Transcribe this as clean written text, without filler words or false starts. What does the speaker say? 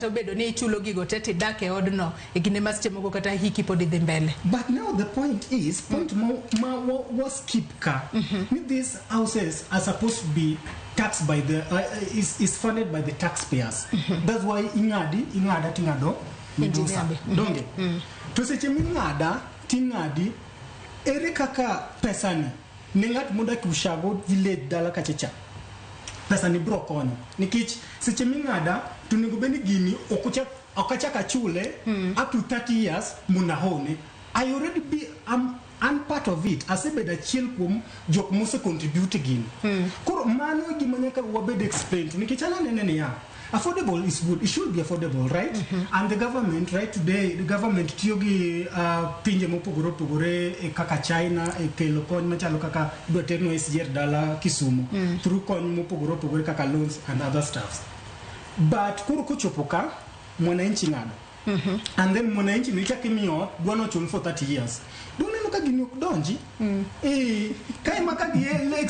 Tobedo ni chulo gigo tete dake odno egine maschemo go kata hiki podi dhi mbele. But now the point is, was keep car. These houses are supposed to be taxed by the is funded by the taxpayers. That's why ingada tingado medusa. Donge. To seche ingada tingadi ere kaka pesani nengat muda kushago village dala kachecha. Pesani brokonyo. Nikich seche ingada tunigubeni gini okachaka chule up to 30 years munahone. I already be I'm part of it. Asebeda chill kum jok muso contribute again. Kuro mano gimanyaka wabed explain. Nikichana nene ya. Affordable is good. It should be affordable, right? And the government, right today, the government tiyogi pinje mopogoro pogore kaka China kelo kony machalo kaka duaterno SGR dala Kisumu through kony mopogoro pogore kaka loans and other stuff. But kuro kuchopoka mwananchi ngado. And then mwananchi nichake miyo dwano chun for 30 years. Don't know kagini ukdonji. Kai makagi legs